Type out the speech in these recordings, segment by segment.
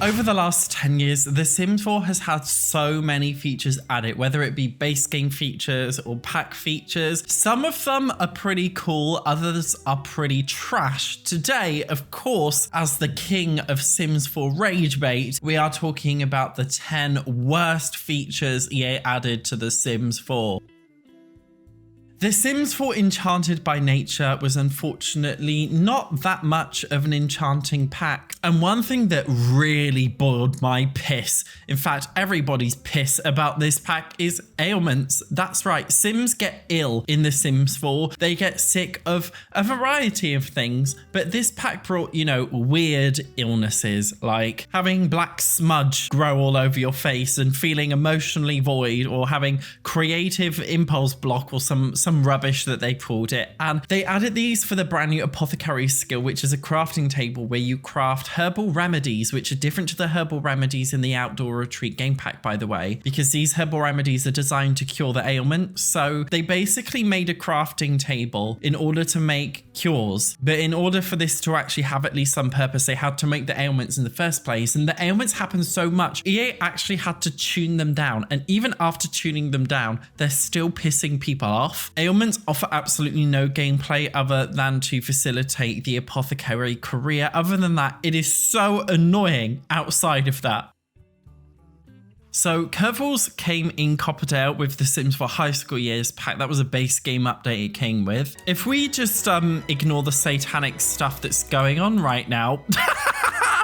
Over the last 10 years, The Sims 4 has had so many features added, whether it be base game features or pack features. Some of them are pretty cool, others are pretty trash. Today, of course, as the king of Sims 4 rage bait, we are talking about the 10 worst features EA added to The Sims 4. The Sims 4 Enchanted by Nature was unfortunately not that much of an enchanting pack. And one thing that really boiled my piss, in fact everybody's piss about this pack, is ailments. That's right, Sims get ill in The Sims 4. They get sick of a variety of things, but this pack brought, you know, weird illnesses like having black smudge grow all over your face and feeling emotionally void, or having creative impulse block, or some rubbish that they called it. And they added these for the brand new apothecary skill, which is a crafting table where you craft herbal remedies, which are different to the herbal remedies in the outdoor retreat game pack, by the way, because these herbal remedies are designed to cure the ailment. So they basically made a crafting table in order to make cures, but in order for this to actually have at least some purpose, they had to make the ailments in the first place. And the ailments happen so much, EA actually had to tune them down, and even after tuning them down, they're still pissing people off. Ailments offer absolutely no gameplay other than to facilitate the apothecary career. Other than that, it is so annoying outside of that. So Curveballs came in Copperdale with the Sims 4 High School Years pack. That was a base game update it came with. If we just ignore the satanic stuff that's going on right now,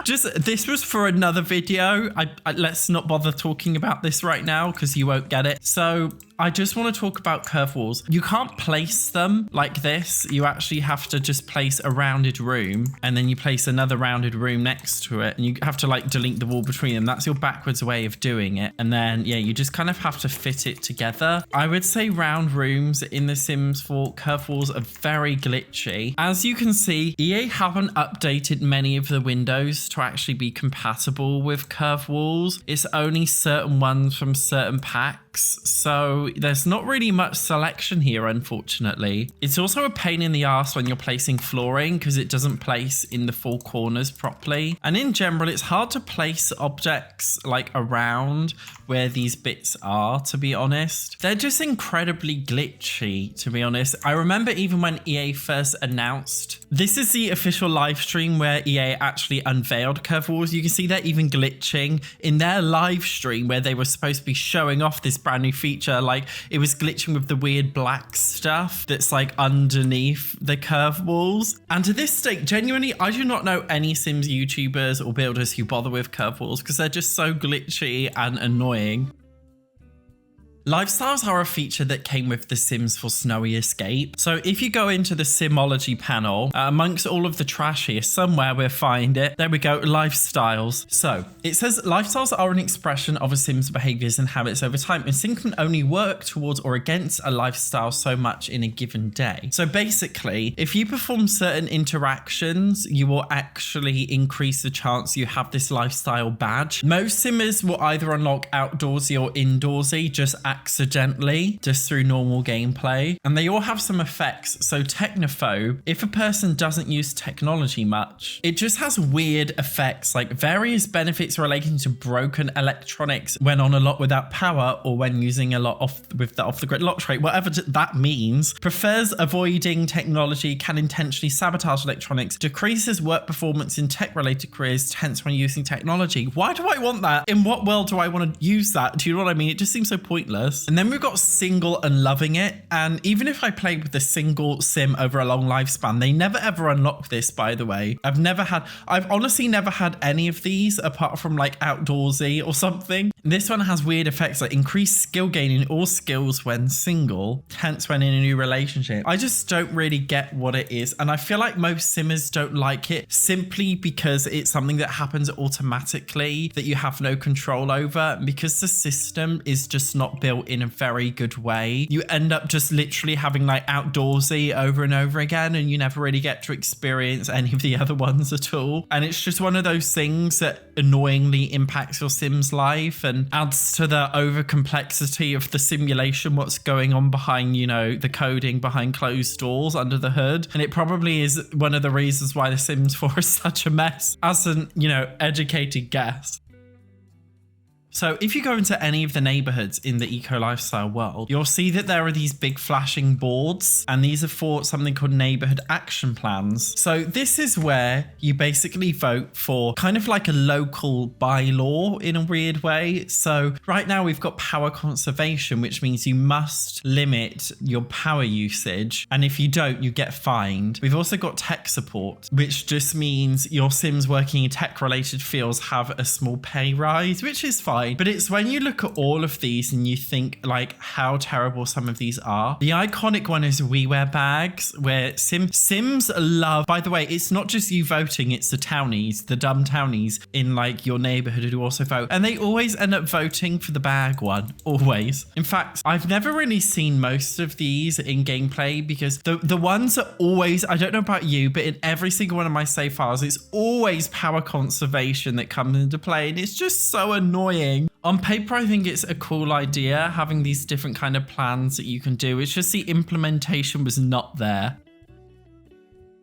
this was for another video. Let's not bother talking about this right now because you won't get it. So I just want to talk about curve walls. You can't place them like this. You actually have to just place a rounded room, and then you place another rounded room next to it, and you have to like delete the wall between them. That's your backwards way of doing it. And then, yeah, you just kind of have to fit it together. I would say round rooms in The Sims 4 curve walls are very glitchy. As you can see, EA haven't updated many of the windows to actually be compatible with curve walls. It's only certain ones from certain packs. So there's not really much selection here, unfortunately. It's also a pain in the ass when you're placing flooring because it doesn't place in the four corners properly. And in general, it's hard to place objects like around where these bits are, to be honest. They're just incredibly glitchy, to be honest. I remember even when EA first announced, this is the official live stream where EA actually unveiled curve walls. You can see they're even glitching in their live stream where they were supposed to be showing off this brand new feature. Like, it was glitching with the weird black stuff that's like underneath the curve walls. And to this day, genuinely, I do not know any Sims YouTubers or builders who bother with curve walls because they're just so glitchy and annoying. Lifestyles are a feature that came with The Sims 4 Snowy Escape. So if you go into the Simology panel, amongst all of the trash here, somewhere we'll find it. There we go, lifestyles. So it says lifestyles are an expression of a Sim's behaviors and habits over time. A Sim can only work towards or against a lifestyle so much in a given day. So basically, if you perform certain interactions, you will actually increase the chance you have this lifestyle badge. Most Simmers will either unlock outdoorsy or indoorsy, just accidentally, just through normal gameplay, and they all have some effects. So technophobe, if a person doesn't use technology much, it just has weird effects like various benefits relating to broken electronics when on a lot without power or when using a lot with the off-the-grid lock trait, whatever that means. Prefers avoiding technology, can intentionally sabotage electronics, decreases work performance in tech-related careers, tense when using technology. Why do I want that? In what world do I want to use that? Do you know what I mean? It just seems so pointless. And then we've got single and loving it. And even if I played with the single sim over a long lifespan, they never ever unlock this, by the way. I've honestly never had any of these apart from like outdoorsy or something. This one has weird effects like increased skill gain in all skills when single, tense when in a new relationship. I just don't really get what it is. And I feel like most simmers don't like it simply because it's something that happens automatically that you have no control over. Because the system is just not built in a very good way, you end up just literally having like outdoorsy over and over again, and you never really get to experience any of the other ones at all. And it's just one of those things that annoyingly impacts your Sim's life. and adds to the over complexity of the simulation, what's going on behind, you know, the coding behind closed doors under the hood. And it probably is one of the reasons why The Sims 4 is such a mess, as an, you know, educated guess. So if you go into any of the neighborhoods in the eco lifestyle world, you'll see that there are these big flashing boards, and these are for something called neighborhood action plans. So this is where you basically vote for kind of like a local bylaw in a weird way. So right now we've got power conservation, which means you must limit your power usage. And if you don't, you get fined. We've also got tech support, which just means your Sims working in tech related fields have a small pay rise, which is fine. But it's when you look at all of these and you think like how terrible some of these are. The iconic one is we wear bags, where Sims love, by the way, it's not just you voting, it's the townies, the dumb townies in like your neighborhood who also vote. And they always end up voting for the bag one, always. In fact, I've never really seen most of these in gameplay because the ones are always, I don't know about you, but in every single one of my save files, it's always power conservation that comes into play. And it's just so annoying. On paper, I think it's a cool idea having these different kind of plans that you can do. It's just the implementation was not there.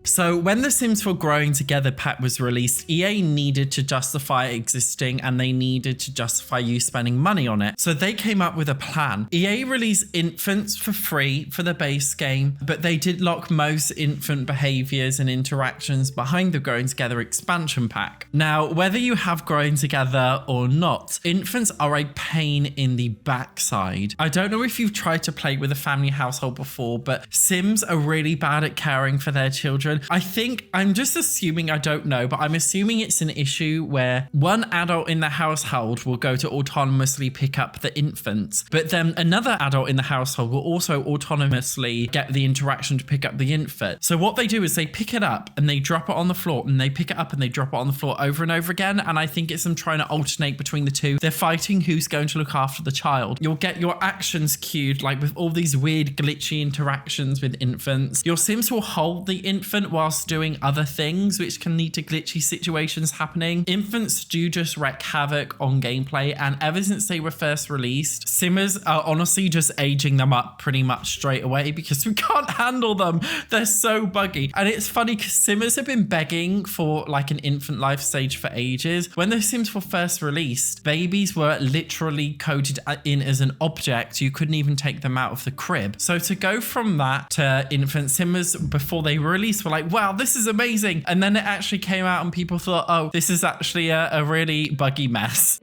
So when the Sims 4 Growing Together pack was released, EA needed to justify existing and they needed to justify you spending money on it. So they came up with a plan. EA released infants for free for the base game, but they did lock most infant behaviors and interactions behind the Growing Together expansion pack. Now, whether you have Growing Together or not, infants are a pain in the backside. I don't know if you've tried to play with a family household before, but Sims are really bad at caring for their children. I think, I'm just assuming, I don't know, but I'm assuming it's an issue where one adult in the household will go to autonomously pick up the infants, but then another adult in the household will also autonomously get the interaction to pick up the infant. So what they do is they pick it up and they drop it on the floor, and they pick it up and they drop it on the floor over and over again. And I think it's them trying to alternate between the two. They're fighting who's going to look after the child. You'll get your actions queued like with all these weird glitchy interactions with infants. Your Sims will hold the infant whilst doing other things, which can lead to glitchy situations happening. Infants do just wreak havoc on gameplay, and ever since they were first released, Simmers are honestly just aging them up pretty much straight away because we can't handle them. They're so buggy. And it's funny because Simmers have been begging for like an infant life stage for ages. When the Sims were first released, babies were literally coded in as an object. You couldn't even take them out of the crib. So to go from that to infant, Simmers before they were released were like, wow, this is amazing. And then it actually came out and people thought, oh, this is actually a really buggy mess.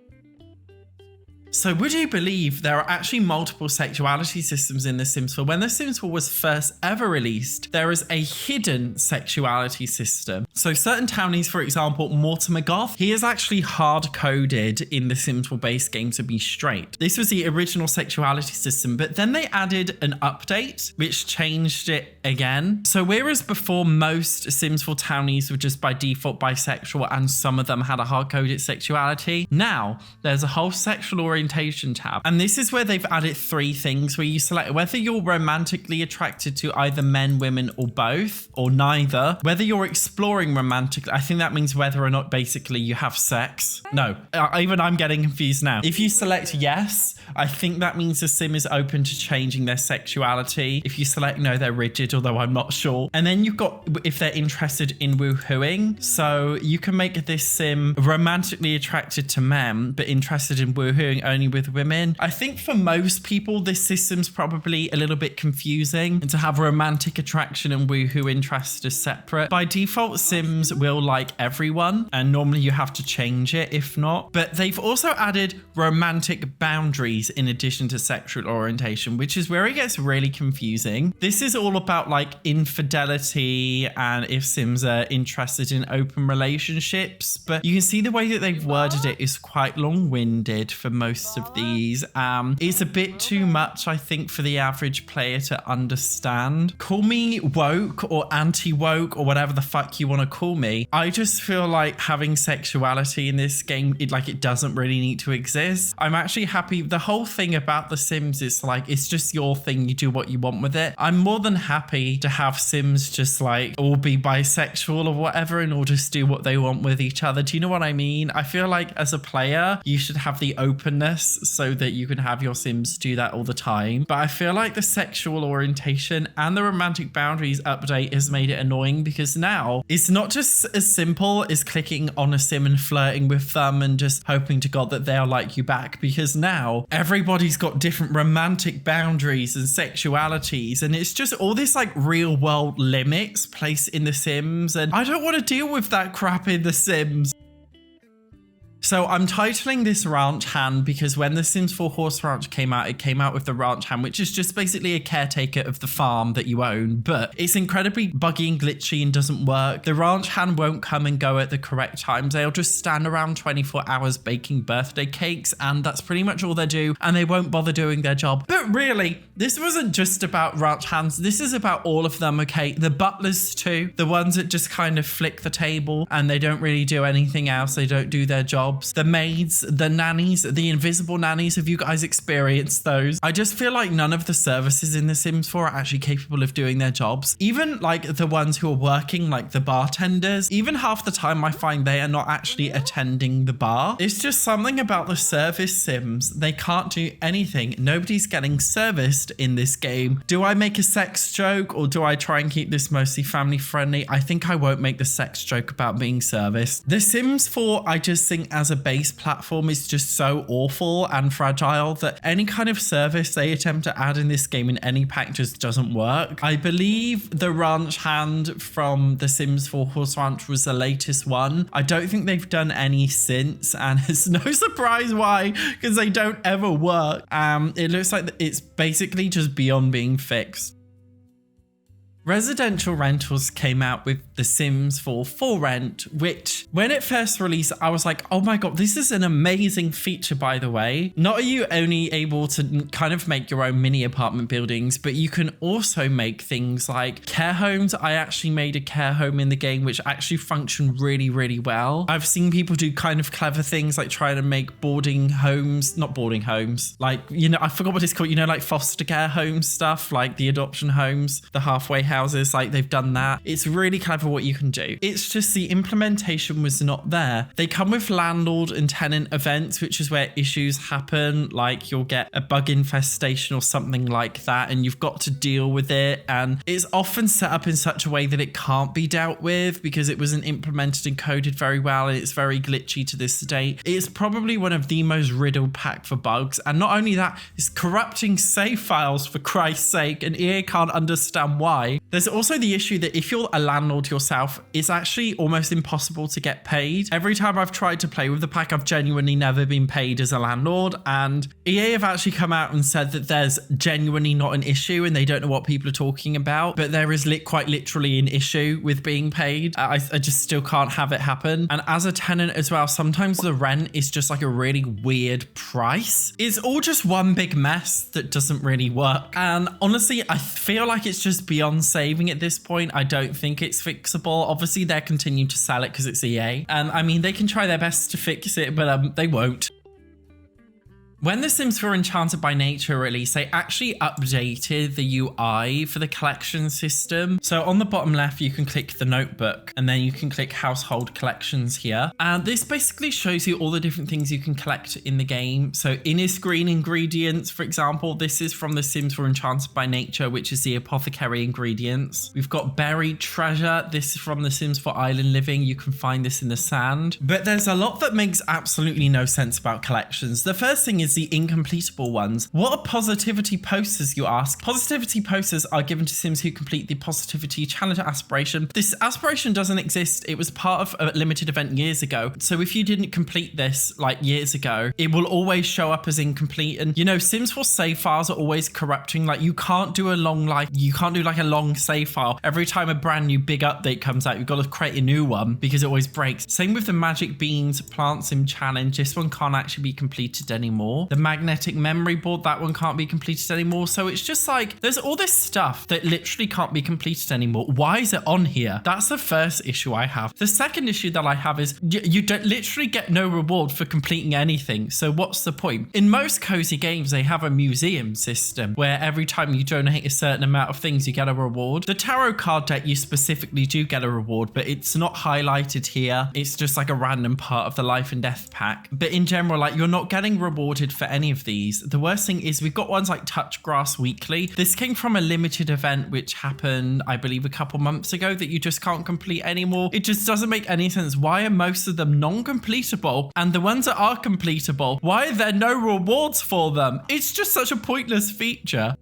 So would you believe there are actually multiple sexuality systems in The Sims 4? When The Sims 4 was first ever released, there is a hidden sexuality system. So certain townies, for example, Mortimer Goth, he is actually hard-coded in The Sims 4 base game to be straight. This was the original sexuality system, but then they added an update, which changed it again. So whereas before most Sims 4 townies were just by default bisexual and some of them had a hard-coded sexuality, now there's a whole sexual orientation tab, and this is where they've added 3 things where you select whether you're romantically attracted to either men, women, or both, or neither, whether you're exploring romantically. I think that means whether or not basically you have sex. No, even I'm getting confused now. If you select yes, I think that means the Sim is open to changing their sexuality. If you select no, they're rigid, although I'm not sure. And then you've got if they're interested in woohooing. So you can make this Sim romantically attracted to men, but interested in woohooing only with women. I think for most people, this system's probably a little bit confusing, and to have romantic attraction and woohoo interest is separate. By default, Sims will like everyone, and normally you have to change it if not. But they've also added romantic boundaries in addition to sexual orientation, which is where it gets really confusing. This is all about like infidelity and if Sims are interested in open relationships, but you can see the way that they've worded it is quite long-winded for most of these. It's a bit too much, I think, for the average player to understand. Call me woke or anti-woke or whatever the fuck you want to call me. I just feel like having sexuality in this game, it doesn't really need to exist. I'm actually happy. The whole thing about The Sims is like, it's just your thing. You do what you want with it. I'm more than happy to have Sims just like all be bisexual or whatever and all just do what they want with each other. Do you know what I mean? I feel like as a player, you should have the openness randomness so that you can have your Sims do that all the time. But I feel like the sexual orientation and the romantic boundaries update has made it annoying, because now it's not just as simple as clicking on a Sim and flirting with them and just hoping to God that they'll like you back, because now everybody's got different romantic boundaries and sexualities, and it's just all this like real world limits placed in the Sims, and I don't want to deal with that crap in the Sims. So I'm titling this Ranch Hand because when The Sims 4 Horse Ranch came out, it came out with the Ranch Hand, which is just basically a caretaker of the farm that you own, but it's incredibly buggy and glitchy and doesn't work. The Ranch Hand won't come and go at the correct times. They'll just stand around 24 hours baking birthday cakes, and that's pretty much all they do, and they won't bother doing their job. But really, this wasn't just about Ranch Hands. This is about all of them, okay? The butlers too, the ones that just kind of flick the table and they don't really do anything else. They don't do their job. The maids, the nannies, the invisible nannies. Have you guys experienced those? I just feel like none of the services in The Sims 4 are actually capable of doing their jobs. Even like the ones who are working, like the bartenders, even half the time I find they are not actually attending the bar. It's just something about the service Sims. They can't do anything. Nobody's getting serviced in this game. Do I make a sex joke, or do I try and keep this mostly family friendly? I think I won't make the sex joke about being serviced. The Sims 4, I just think as a base platform is just so awful and fragile that any kind of service they attempt to add in this game in any pack just doesn't work. I believe the Ranch Hand from The Sims 4 Horse Ranch was the latest one. I don't think they've done any since, and it's no surprise why, because they don't ever work. It looks like it's basically just beyond being fixed. Residential rentals came out with The Sims 4 for rent, which when it first released, I was like, oh my God, this is an amazing feature, by the way. Not are you only able to kind of make your own mini apartment buildings, but you can also make things like care homes. I actually made a care home in the game, which actually functioned really, really well. I've seen people do kind of clever things like trying to make boarding homes, not boarding homes, like, you know, I forgot what it's called, you know, like foster care home stuff, like the adoption homes, the halfway houses, like they've done that. It's really clever what you can do. It's just the implementation was not there. They come with landlord and tenant events, which is where issues happen, like you'll get a bug infestation or something like that, and you've got to deal with it. And it's often set up in such a way that it can't be dealt with because it wasn't implemented and coded very well, and it's very glitchy to this day. It's probably one of the most riddled pack for bugs. And not only that, it's corrupting save files for Christ's sake, and EA can't understand why. There's also the issue that if you're a landlord yourself, it's actually almost impossible to get paid. Every time I've tried to play with the pack, I've genuinely never been paid as a landlord, and EA have actually come out and said that there's genuinely not an issue and they don't know what people are talking about, but there is quite literally an issue with being paid. I just still can't have it happen. And as a tenant as well, sometimes the rent is just like a really weird price. It's all just one big mess that doesn't really work. And honestly, I feel like it's just beyond saving at this point. I don't think it's fixable. Obviously, they're continuing to sell it because it's EA. And I mean, they can try their best to fix it, but they won't. When The Sims 4 Enchanted by Nature released, they actually updated the UI for the collection system. So on the bottom left, you can click the notebook, and then you can click household collections here. And this basically shows you all the different things you can collect in the game. So inner screen ingredients, for example, this is from The Sims 4 Enchanted by Nature, which is the apothecary ingredients. We've got buried treasure. This is from The Sims 4 Island Living. You can find this in the sand. But there's a lot that makes absolutely no sense about collections. The first thing is the incompletable ones. What are positivity posters, you ask? Positivity posters are given to Sims who complete the positivity challenge aspiration. This aspiration doesn't exist. It was part of a limited event years ago. So if you didn't complete this like years ago, it will always show up as incomplete. And you know, Sims 4 save files are always corrupting. Like you can't do a long, you can't do like a long save file. Every time a brand new big update comes out, you've got to create a new one because it always breaks. Same with the magic beans plant sim challenge. This one can't actually be completed anymore. The magnetic memory board, that one can't be completed anymore. So it's just like, there's all this stuff that literally can't be completed anymore. Why is it on here? That's the first issue I have. The second issue that I have is you don't literally get no reward for completing anything. So what's the point? In most cozy games, they have a museum system where every time you donate a certain amount of things, you get a reward. The tarot card deck, you specifically do get a reward, but it's not highlighted here. It's just like a random part of the life and death pack. But in general, like you're not getting rewarded wanted for any of these. The worst thing is we've got ones like Touch Grass Weekly. This came from a limited event which happened, I believe, a couple months ago that you just can't complete anymore. It just doesn't make any sense. Why are most of them non-completable? And the ones that are completable, why are there no rewards for them? It's just such a pointless feature.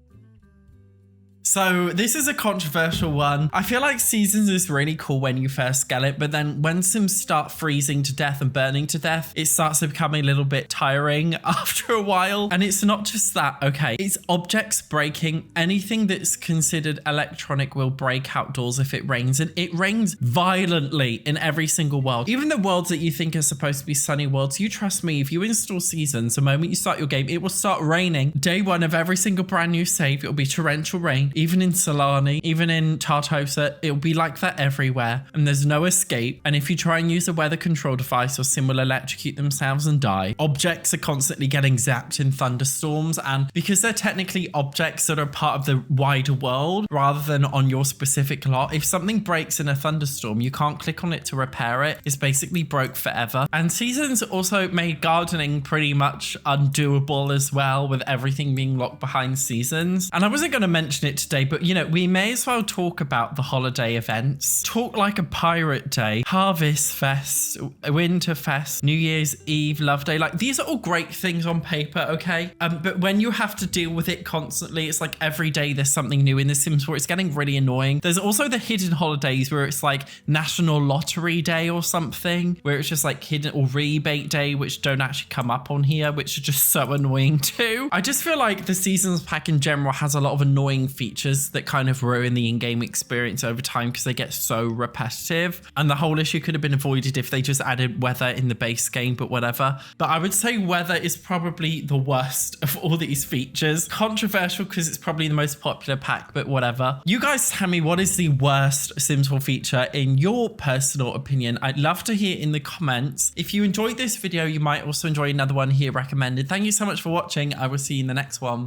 So this is a controversial one. I feel like Seasons is really cool when you first get it, but then when Sims start freezing to death and burning to death, it starts to become a little bit tiring after a while. And it's not just that, okay? It's objects breaking. Anything that's considered electronic will break outdoors if it rains, and it rains violently in every single world. Even the worlds that you think are supposed to be sunny worlds, you trust me, if you install Seasons, the moment you start your game, it will start raining. Day one of every single brand new save, it'll be torrential rain. Even in Solani, even in Tartosa, it'll be like that everywhere, and there's no escape. And if you try and use a weather control device, your sim will electrocute themselves and die. Objects are constantly getting zapped in thunderstorms, and because they're technically objects that are part of the wider world rather than on your specific lot, if something breaks in a thunderstorm, you can't click on it to repair it. It's basically broke forever. And Seasons also made gardening pretty much undoable as well, with everything being locked behind Seasons. And I wasn't going to mention it today, but you know, we may as well talk about the holiday events. Talk Like a Pirate Day, Harvest Fest, Winter Fest, New Year's Eve, Love Day. Like, these are all great things on paper, okay? But when you have to deal with it constantly, it's like every day there's something new in The Sims 4. It's getting really annoying. There's also the hidden holidays where it's like National Lottery Day or something, where it's just like hidden, or Rebate Day, which don't actually come up on here, which are just so annoying too. I just feel like the Seasons pack in general has a lot of annoying features that kind of ruin the in-game experience over time because they get so repetitive, and the whole issue could have been avoided if they just added weather in the base game, but whatever. But I would say weather is probably the worst of all these features. Controversial because it's probably the most popular pack, but whatever. You guys tell me, what is the worst Sims 4 feature in your personal opinion? I'd love to hear in the comments. If you enjoyed this video, you might also enjoy another one here recommended. Thank you so much for watching. I will see you in the next one.